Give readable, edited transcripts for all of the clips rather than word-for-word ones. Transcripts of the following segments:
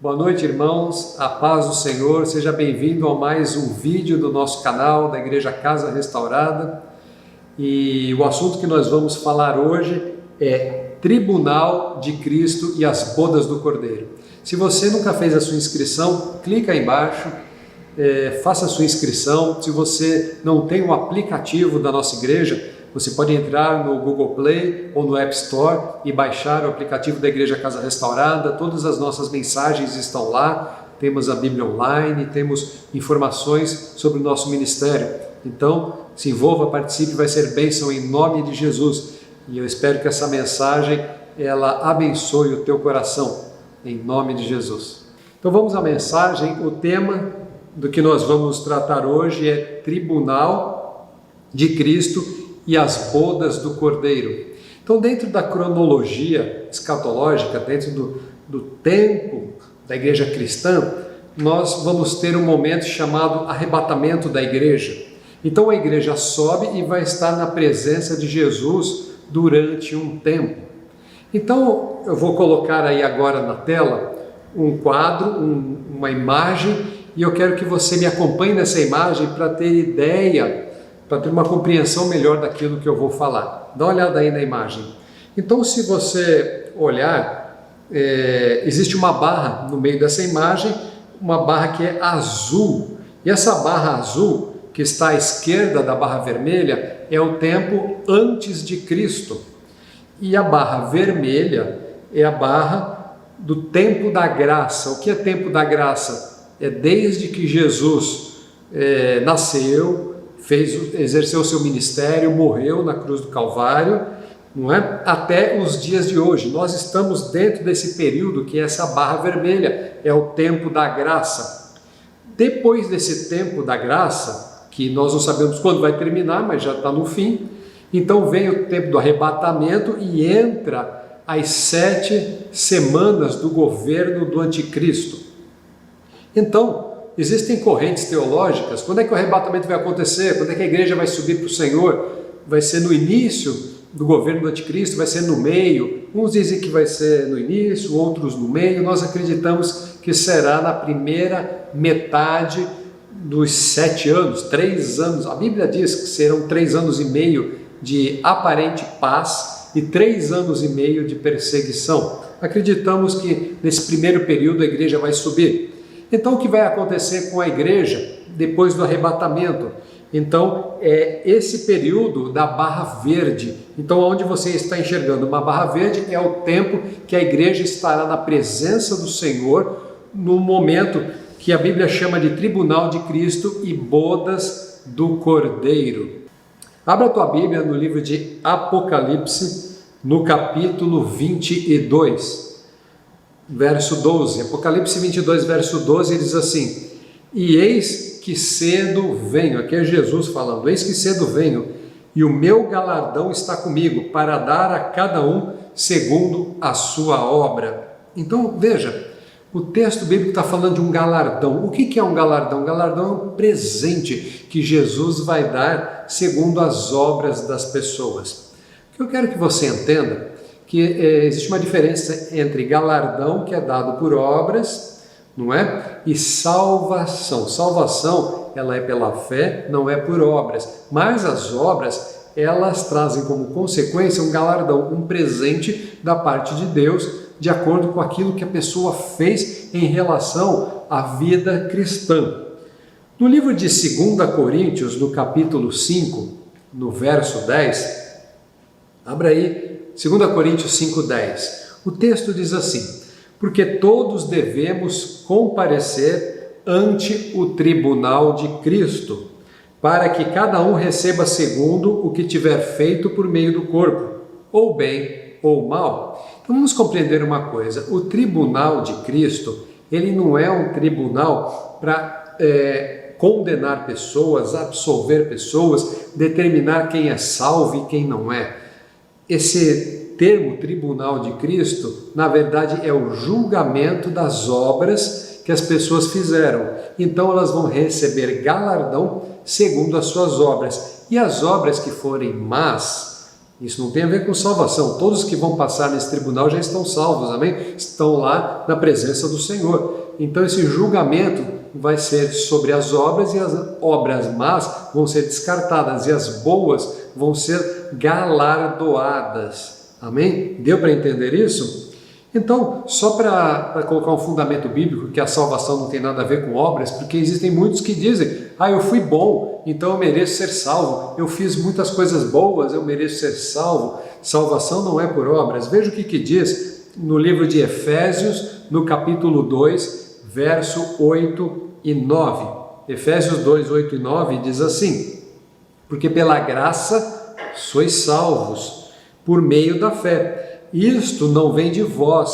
Boa noite, irmãos, a paz do Senhor, seja bem-vindo a mais um vídeo do nosso canal da Igreja Casa Restaurada. E o assunto que nós vamos falar hoje é Tribunal de Cristo e as Bodas do Cordeiro. Se você nunca fez a sua inscrição, clica aí embaixo, faça a sua inscrição. Se você não tem um aplicativo da nossa igreja, você pode entrar no Google Play ou no App Store e baixar o aplicativo da Igreja Casa Restaurada. Todas as nossas mensagens estão lá, temos a Bíblia online, temos informações sobre o nosso ministério. Então, se envolva, participe, vai ser bênção em nome de Jesus. E eu espero que essa mensagem, ela abençoe o teu coração, em nome de Jesus. Então vamos à mensagem. O tema do que nós vamos tratar hoje é Tribunal de Cristo e as bodas do Cordeiro. Então, dentro da cronologia escatológica, dentro do tempo da igreja cristã, nós vamos ter um momento chamado arrebatamento da igreja. Então a igreja sobe e vai estar na presença de Jesus durante um tempo. Então eu vou colocar aí agora na tela um quadro, uma imagem, e eu quero que você me acompanhe nessa imagem para ter ideia, para ter uma compreensão melhor daquilo que eu vou falar. Dá uma olhada aí na imagem. Então, se você olhar, existe uma barra no meio dessa imagem, uma barra que é azul. E essa barra azul, que está à esquerda da barra vermelha, é o tempo antes de Cristo. E a barra vermelha é a barra do tempo da graça. O que é tempo da graça? É desde que Jesus nasceu, exerceu o seu ministério, morreu na cruz do Calvário, não é? Até os dias de hoje. Nós estamos dentro desse período que é essa barra vermelha, é o tempo da graça. Depois desse tempo da graça, que nós não sabemos quando vai terminar, mas já está no fim, então vem o tempo do arrebatamento e entra as 7 semanas do governo do anticristo. Então, existem correntes teológicas. Quando é que o arrebatamento vai acontecer? Quando é que a igreja vai subir para o Senhor? Vai ser no início do governo do anticristo? Vai ser no meio? Uns dizem que vai ser no início, outros no meio. Nós acreditamos que será na primeira metade dos 7 anos, 3 anos. A Bíblia diz que serão 3 anos e meio de aparente paz e 3 anos e meio de perseguição. Acreditamos que nesse primeiro período a igreja vai subir. Então, o que vai acontecer com a igreja depois do arrebatamento? Então, é esse período da barra verde. Então, onde você está enxergando uma barra verde é o tempo que a igreja estará na presença do Senhor, no momento que a Bíblia chama de Tribunal de Cristo e Bodas do Cordeiro. Abra a tua Bíblia no livro de Apocalipse, no capítulo 22. Verso 12, Apocalipse 22, verso 12, diz assim: E eis que cedo venho, aqui é Jesus falando, eis que cedo venho, e o meu galardão está comigo, para dar a cada um segundo a sua obra. Então, veja, o texto bíblico está falando de um galardão. O que é um galardão? Um galardão é um presente que Jesus vai dar segundo as obras das pessoas. O que eu quero que você entenda que existe uma diferença entre galardão, que é dado por obras, não é? E salvação. Salvação, ela é pela fé, não é por obras. Mas as obras, elas trazem como consequência um galardão, um presente da parte de Deus, de acordo com aquilo que a pessoa fez em relação à vida cristã. No livro de 2 Coríntios, no capítulo 5, no verso 10, abra aí, 2 Coríntios 5,10, o texto diz assim: Porque todos devemos comparecer ante o tribunal de Cristo, para que cada um receba segundo o que tiver feito por meio do corpo, ou bem ou mal. Então vamos compreender uma coisa: o tribunal de Cristo, ele não é um tribunal para condenar pessoas, absolver pessoas, determinar quem é salvo e quem não é. Esse termo Tribunal de Cristo, na verdade, é o julgamento das obras que as pessoas fizeram. Então elas vão receber galardão segundo as suas obras. E as obras que forem más, Isso não tem a ver com salvação. Todos que vão passar nesse tribunal já estão salvos, amém? Estão lá na presença do Senhor. Então esse julgamento vai ser sobre as obras, e as obras más vão ser descartadas e as boas vão ser galardoadas. Amém? Deu para entender isso? Então, só para colocar um fundamento bíblico, que a salvação não tem nada a ver com obras, porque existem muitos que dizem: eu fui bom, então eu mereço ser salvo, eu fiz muitas coisas boas, eu mereço ser salvo. Salvação não é por obras. Veja o que diz no livro de Efésios, no capítulo 2, verso 8 e 9. Efésios 2, 8 e 9 diz assim: porque pela graça sois salvos, por meio da fé. Isto não vem de vós,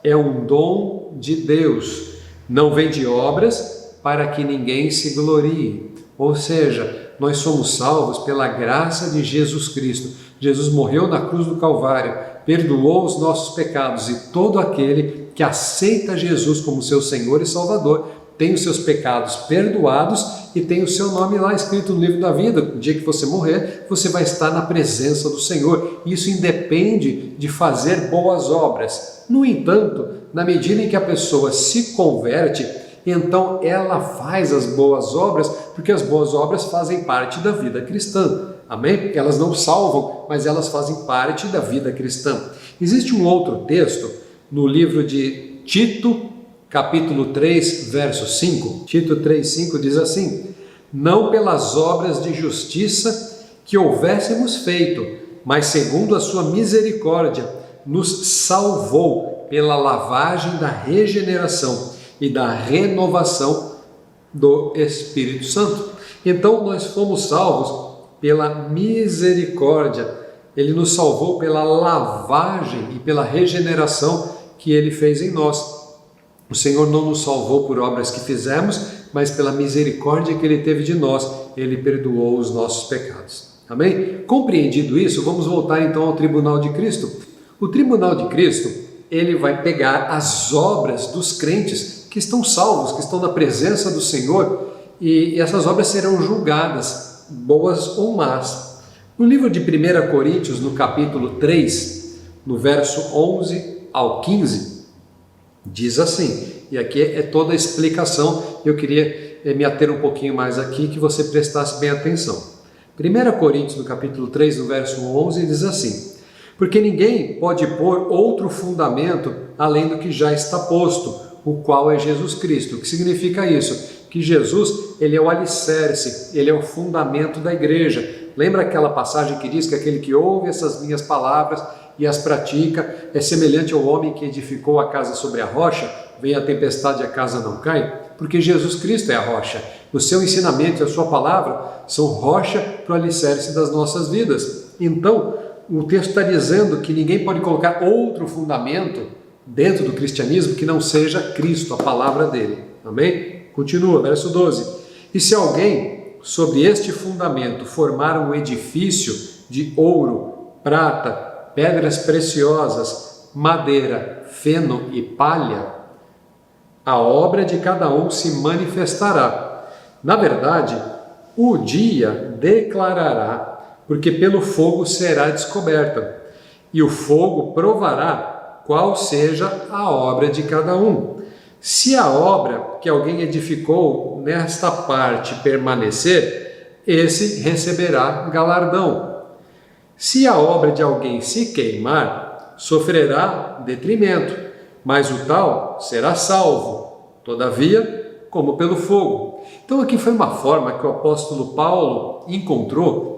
é um dom de Deus. Não vem de obras, para que ninguém se glorie. Ou seja, nós somos salvos pela graça de Jesus Cristo. Jesus morreu na cruz do Calvário, perdoou os nossos pecados, e todo aquele que aceita Jesus como seu Senhor e Salvador tem os seus pecados perdoados e tem o seu nome lá escrito no livro da vida. No dia que você morrer, você vai estar na presença do Senhor. Isso independe de fazer boas obras. No entanto, na medida em que a pessoa se converte, então ela faz as boas obras, porque as boas obras fazem parte da vida cristã. Amém? Elas não salvam, mas elas fazem parte da vida cristã. Existe um outro texto no livro de Tito, capítulo 3, verso 5. Tito 3, 5 diz assim: não pelas obras de justiça que houvéssemos feito, mas segundo a sua misericórdia, nos salvou pela lavagem da regeneração e da renovação do Espírito Santo. Então nós fomos salvos pela misericórdia. Ele nos salvou pela lavagem e pela regeneração que Ele fez em nós. O Senhor não nos salvou por obras que fizemos, mas pela misericórdia que Ele teve de nós. Ele perdoou os nossos pecados. Amém? Compreendido isso, vamos voltar então ao tribunal de Cristo. O tribunal de Cristo, ele vai pegar as obras dos crentes que estão salvos, que estão na presença do Senhor, e essas obras serão julgadas, boas ou más. No livro de 1 Coríntios, no capítulo 3, no verso 11 ao 15, diz assim, e aqui é toda a explicação, eu queria me ater um pouquinho mais aqui, que você prestasse bem atenção. 1 Coríntios, no capítulo 3, no verso 11, diz assim: porque ninguém pode pôr outro fundamento além do que já está posto, o qual é Jesus Cristo. O que significa isso? Que Jesus, ele é o alicerce, ele é o fundamento da igreja. Lembra aquela passagem que diz que aquele que ouve essas minhas palavras e as pratica é semelhante ao homem que edificou a casa sobre a rocha? Vem a tempestade e a casa não cai? Porque Jesus Cristo é a rocha. O seu ensinamento e a sua palavra são rocha para o alicerce das nossas vidas. Então, o texto está dizendo que ninguém pode colocar outro fundamento dentro do cristianismo que não seja Cristo, a palavra dele. Amém? Continua, verso 12. E se alguém, sobre este fundamento, formar um edifício de ouro, prata, pedras preciosas, madeira, feno e palha, a obra de cada um se manifestará. Na verdade, o dia declarará, porque pelo fogo será descoberta, e o fogo provará qual seja a obra de cada um. Se a obra que alguém edificou nesta parte permanecer, esse receberá galardão. Se a obra de alguém se queimar, sofrerá detrimento, mas o tal será salvo, todavia, como pelo fogo. Então aqui foi uma forma que o apóstolo Paulo encontrou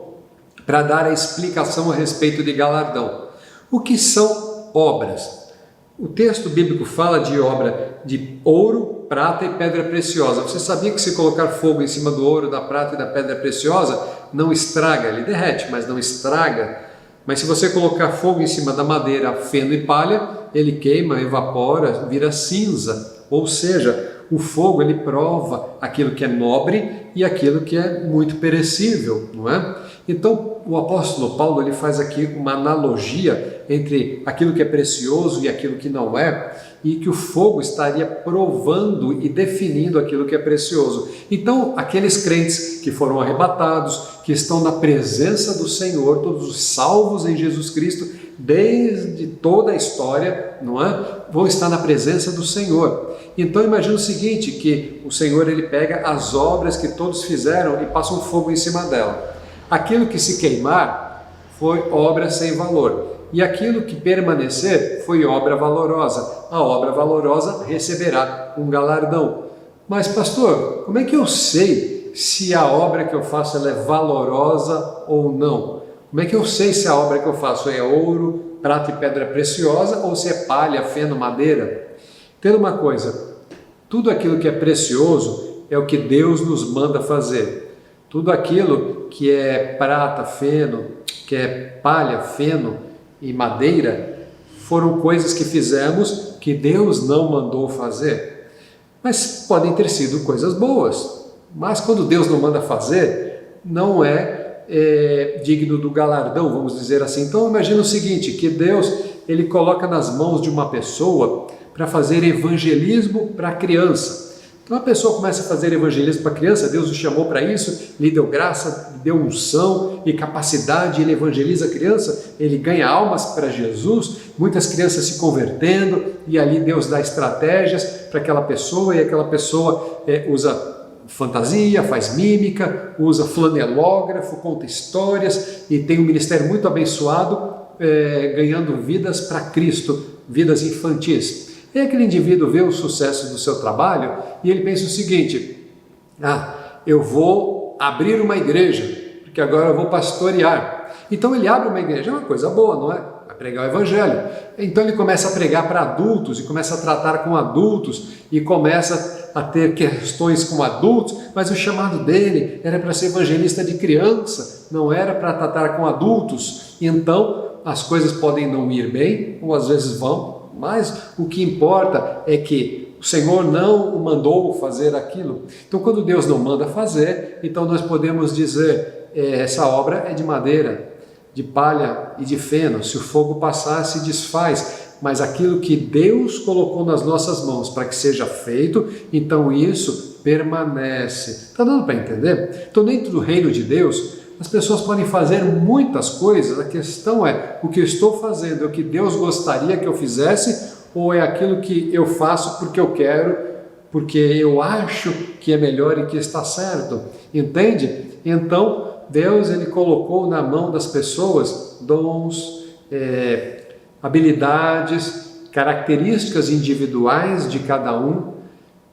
para dar a explicação a respeito de galardão. O que são obras? O texto bíblico fala de obra de ouro, prata e pedra preciosa. Você sabia que se colocar fogo em cima do ouro, da prata e da pedra preciosa, não estraga? Ele derrete, mas não estraga. Mas se você colocar fogo em cima da madeira, feno e palha, ele queima, evapora, vira cinza. Ou seja, o fogo ele prova aquilo que é nobre e aquilo que é muito perecível, não é? Então, o apóstolo Paulo ele faz aqui uma analogia entre aquilo que é precioso e aquilo que não é. e que o fogo estaria provando e definindo aquilo que é precioso. Então, aqueles crentes que foram arrebatados, que estão na presença do Senhor, todos os salvos em Jesus Cristo, desde toda a história, não é? Vão estar na presença do Senhor. Então imagina o seguinte, que o Senhor ele pega as obras que todos fizeram e passa um fogo em cima dela. Aquilo que se queimar foi obra sem valor, e aquilo que permanecer foi obra valorosa. A obra valorosa receberá um galardão. Mas pastor, como é que eu sei se a obra que eu faço ela é valorosa ou não? Como é que eu sei se a obra que eu faço é ouro, prata e pedra preciosa ou se é palha, feno, madeira? Entenda uma coisa, tudo aquilo que é precioso é o que Deus nos manda fazer. Tudo aquilo que é prata, feno, que é palha, feno e madeira, foram coisas que fizemos que Deus não mandou fazer. Mas podem ter sido coisas boas. Mas quando Deus não manda fazer, não é digno do galardão, vamos dizer assim. Então imagina o seguinte, que Deus ele coloca nas mãos de uma pessoa para fazer evangelismo para a criança. Então a pessoa começa a fazer evangelismo para a criança, Deus o chamou para isso, lhe deu graça, lhe deu unção e capacidade, ele evangeliza a criança, ele ganha almas para Jesus, muitas crianças se convertendo, e ali Deus dá estratégias para aquela pessoa, e aquela pessoa usa fantasia, faz mímica, usa flanelógrafo, conta histórias e tem um ministério muito abençoado, ganhando vidas para Cristo, vidas infantis. E aquele indivíduo vê o sucesso do seu trabalho e ele pensa o seguinte: eu vou abrir uma igreja, porque agora eu vou pastorear. Então ele abre uma igreja, é uma coisa boa, não é? Vai pregar o evangelho. Então ele começa a pregar para adultos e começa a tratar com adultos e começa a ter questões com adultos, mas o chamado dele era para ser evangelista de criança, não era para tratar com adultos. Então as coisas podem não ir bem, ou às vezes vão, mas o que importa é que o Senhor não o mandou fazer aquilo. Então quando Deus não manda fazer, então nós podemos dizer, essa obra é de madeira, de palha e de feno, se o fogo passar se desfaz, mas aquilo que Deus colocou nas nossas mãos para que seja feito, então isso permanece. Está dando para entender? Então dentro do reino de Deus, as pessoas podem fazer muitas coisas, a questão é, o que eu estou fazendo é o que Deus gostaria que eu fizesse, ou é aquilo que eu faço porque eu quero, porque eu acho que é melhor e que está certo, entende? Então Deus ele colocou na mão das pessoas dons, habilidades, características individuais de cada um,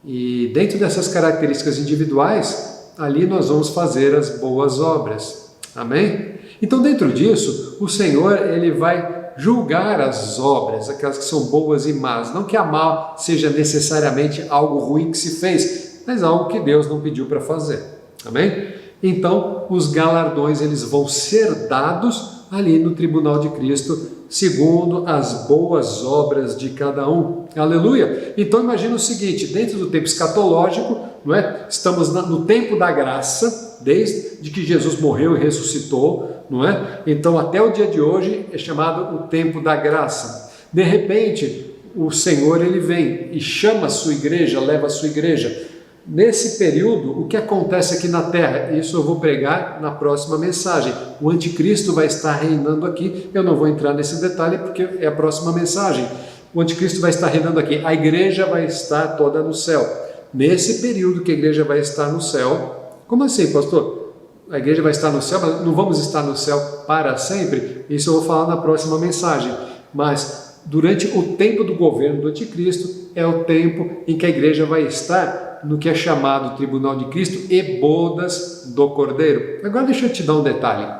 e dentro dessas características individuais, ali nós vamos fazer as boas obras. Amém? Então dentro disso, o Senhor ele vai julgar as obras, aquelas que são boas e más. Não que a mal seja necessariamente algo ruim que se fez, mas algo que Deus não pediu para fazer. Amém? Então os galardões eles vão ser dados ali no tribunal de Cristo, segundo as boas obras de cada um. Aleluia! Então imagina o seguinte, dentro do tempo escatológico, não é? Estamos no tempo da graça, desde que Jesus morreu e ressuscitou, não é? Então até o dia de hoje é chamado o tempo da graça. De repente, o Senhor ele vem e chama a sua igreja, leva a sua igreja. Nesse período, o que acontece aqui na terra? Isso eu vou pregar na próxima mensagem. O anticristo vai estar reinando aqui. Eu não vou entrar nesse detalhe porque é a próxima mensagem. O anticristo vai estar reinando aqui. A igreja vai estar toda no céu. Nesse período que a igreja vai estar no céu. Como assim, pastor? A igreja vai estar no céu, mas não vamos estar no céu para sempre? Isso eu vou falar na próxima mensagem. Mas durante o tempo do governo do anticristo, é o tempo em que a igreja vai estar no que é chamado Tribunal de Cristo e bodas do Cordeiro. Agora deixa eu te dar um detalhe.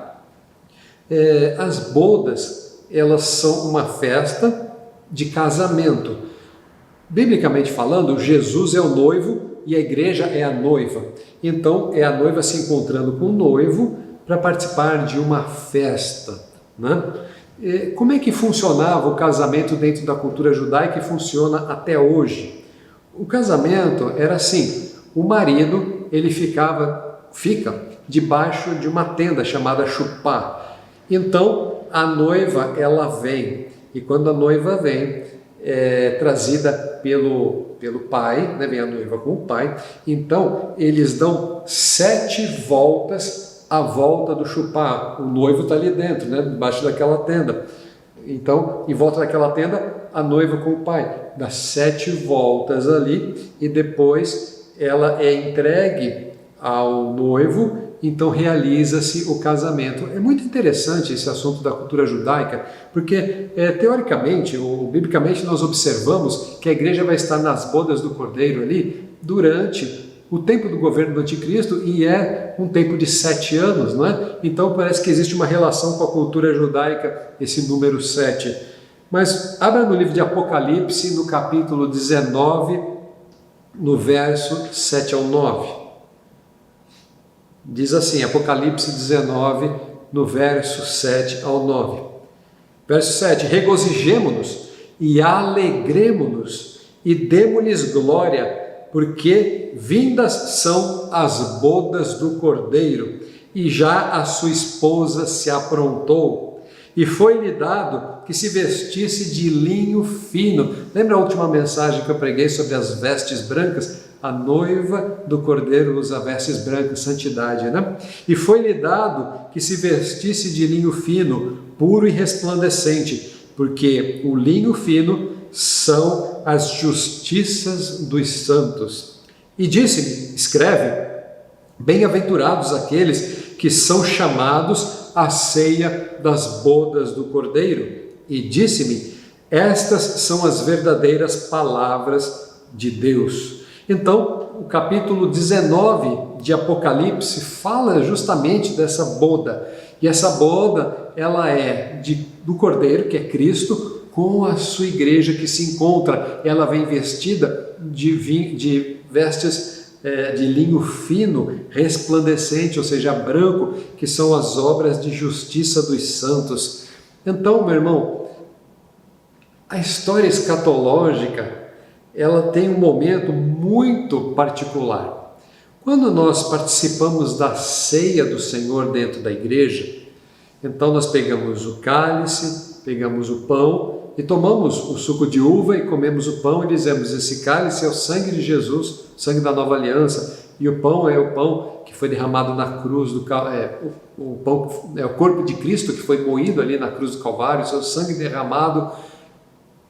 As bodas, elas são uma festa de casamento. Biblicamente falando, Jesus é o noivo e a igreja é a noiva. Então é a noiva se encontrando com o noivo para participar de uma festa, né? Como é que funcionava o casamento dentro da cultura judaica e funciona até hoje? O casamento era assim, o marido ele fica debaixo de uma tenda chamada chupá. Então a noiva ela vem, e quando a noiva vem, trazida pelo pai, né? Vem a noiva com o pai. Então eles dão 7 voltas à volta do chupá. O noivo está ali dentro, né? Debaixo daquela tenda. Então, em volta daquela tenda, a noiva com o pai dá 7 voltas ali e depois ela é entregue ao noivo. Então realiza-se o casamento. É muito interessante esse assunto da cultura judaica, porque teoricamente, ou biblicamente, nós observamos que a igreja vai estar nas bodas do Cordeiro ali durante o tempo do governo do Anticristo, e é um tempo de 7 anos, não é? Então parece que existe uma relação com a cultura judaica, esse número 7. Mas abra no livro de Apocalipse, no capítulo 19, no verso 7 ao 9. Diz assim, Apocalipse 19, no verso 7 ao 9. Verso 7, regozijemo-nos e alegremo-nos e demo-lhes glória, porque vindas são as bodas do Cordeiro, e já a sua esposa se aprontou, e foi-lhe dado que se vestisse de linho fino. Lembra a última mensagem que eu preguei sobre as vestes brancas? A noiva do Cordeiro usa vestes brancas, santidade, né? E foi-lhe dado que se vestisse de linho fino, puro e resplandecente, porque o linho fino são as justiças dos santos. E disse-me, escreve, bem-aventurados aqueles que são chamados à ceia das bodas do Cordeiro. E disse-me, estas são as verdadeiras palavras de Deus. Então, o capítulo 19 de Apocalipse fala justamente dessa boda. E essa boda, ela é do Cordeiro, que é Cristo, com a sua igreja que se encontra. Ela vem vestida de vestes de linho fino, resplandecente, ou seja, branco, que são as obras de justiça dos santos. Então, meu irmão, a história escatológica, ela tem um momento muito particular. Quando nós participamos da ceia do Senhor dentro da igreja, então nós pegamos o cálice, pegamos o pão e tomamos o suco de uva e comemos o pão e dizemos, esse cálice é o sangue de Jesus, sangue da nova aliança, e o pão é o pão que foi derramado na cruz, o pão é o corpo de Cristo que foi moído ali na cruz do Calvário, seu sangue derramado.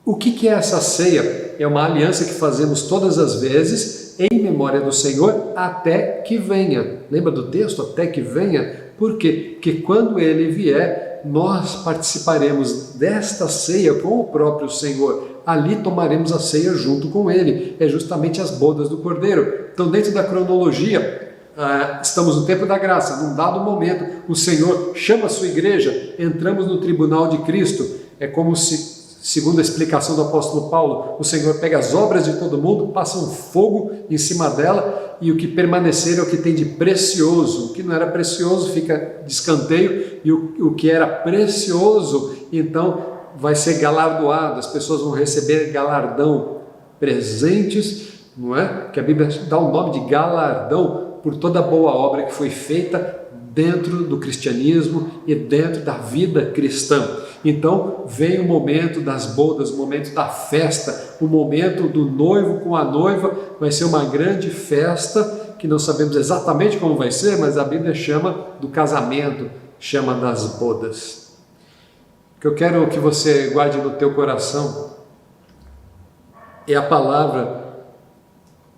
O que é essa ceia? É uma aliança que fazemos todas as vezes em memória do Senhor até que venha. Lembra do texto? Até que venha. Por quê? Porque quando Ele vier, nós participaremos desta ceia com o próprio Senhor. Ali tomaremos a ceia junto com Ele. É justamente as bodas do Cordeiro. Então, dentro da cronologia, estamos no tempo da graça. Num dado momento, o Senhor chama a sua igreja, entramos no tribunal de Cristo. É como se, segundo a explicação do apóstolo Paulo, o Senhor pega as obras de todo mundo, passa um fogo em cima dela, e o que permanecer é o que tem de precioso. O que não era precioso fica de escanteio, e o que era precioso, então, vai ser galardoado. As pessoas vão receber galardão, presentes, não é? Que a Bíblia dá o nome de galardão por toda a boa obra que foi feita dentro do cristianismo e dentro da vida cristã. Então vem o momento das bodas, o momento da festa, o momento do noivo com a noiva. Vai ser uma grande festa que não sabemos exatamente como vai ser, mas a Bíblia chama do casamento, chama das bodas. O que eu quero que você guarde no teu coração é a palavra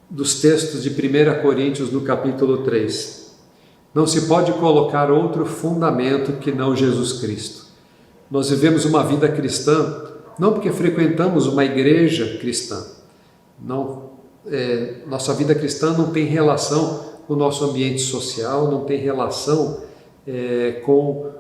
dos textos de 1 Coríntios no capítulo 3. Não se pode colocar outro fundamento que não Jesus Cristo. Nós vivemos uma vida cristã, não porque frequentamos uma igreja cristã. Não, nossa vida cristã não tem relação com o nosso ambiente social, não tem relação com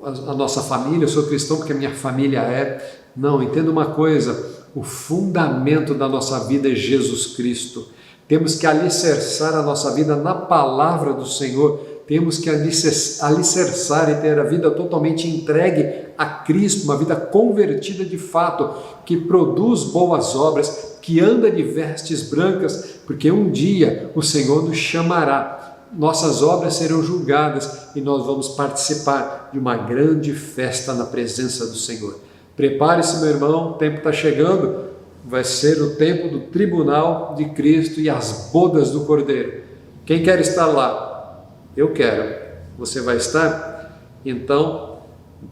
a nossa família. Eu sou cristão porque a minha família é. Não, entenda uma coisa, o fundamento da nossa vida é Jesus Cristo. Temos que alicerçar a nossa vida na palavra do Senhor. Temos que alicerçar e ter a vida totalmente entregue a Cristo, uma vida convertida de fato, que produz boas obras, que anda de vestes brancas, porque um dia o Senhor nos chamará, nossas obras serão julgadas e nós vamos participar de uma grande festa na presença do Senhor. Prepare-se, meu irmão, o tempo está chegando, vai ser o tempo do tribunal de Cristo e as bodas do Cordeiro. Quem quer estar lá? Eu quero. Você vai estar? Então,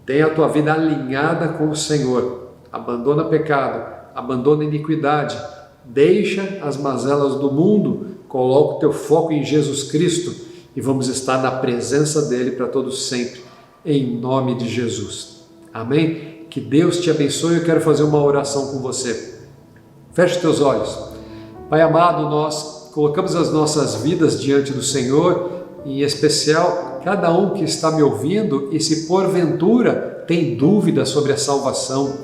tenha a tua vida alinhada com o Senhor. Abandona pecado, abandona iniquidade, deixa as mazelas do mundo, coloca o teu foco em Jesus Cristo e vamos estar na presença dele para todos sempre, em nome de Jesus. Amém? Que Deus te abençoe. Eu quero fazer uma oração com você. Feche os teus olhos. Pai amado, nós colocamos as nossas vidas diante do Senhor, em especial cada um que está me ouvindo e se porventura tem dúvida sobre a salvação,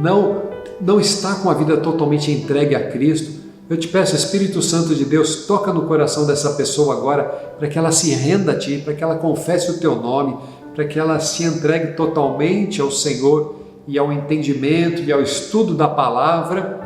não está com a vida totalmente entregue a Cristo, eu te peço, Espírito Santo de Deus, toca no coração dessa pessoa agora, para que ela se renda a Ti, para que ela confesse o Teu nome, para que ela se entregue totalmente ao Senhor e ao entendimento e ao estudo da palavra,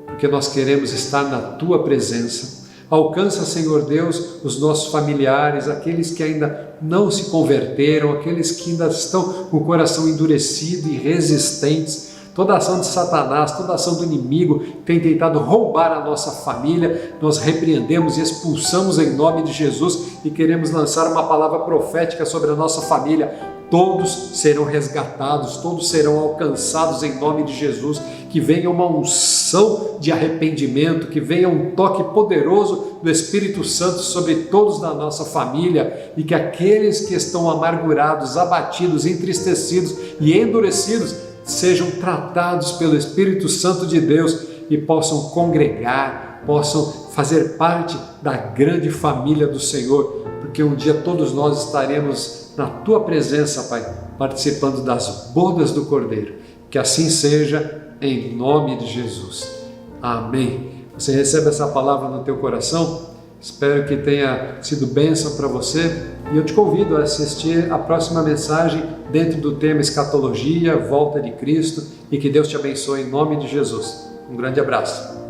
porque nós queremos estar na Tua presença. Alcança, Senhor Deus, os nossos familiares, aqueles que ainda não se converteram, aqueles que ainda estão com o coração endurecido e resistentes. Toda ação de Satanás, toda ação do inimigo que tem tentado roubar a nossa família, nós repreendemos e expulsamos em nome de Jesus e queremos lançar uma palavra profética sobre a nossa família. Todos serão resgatados, todos serão alcançados em nome de Jesus. Que venha uma unção de arrependimento, que venha um toque poderoso do Espírito Santo sobre todos da nossa família e que aqueles que estão amargurados, abatidos, entristecidos e endurecidos sejam tratados pelo Espírito Santo de Deus e possam congregar, possam fazer parte da grande família do Senhor, porque um dia todos nós estaremos na Tua presença, Pai, participando das bodas do Cordeiro. Que assim seja, em nome de Jesus. Amém. Você recebe essa palavra no teu coração? Espero que tenha sido bênção para você e eu te convido a assistir a próxima mensagem dentro do tema escatologia, volta de Cristo, e que Deus te abençoe em nome de Jesus. Um grande abraço.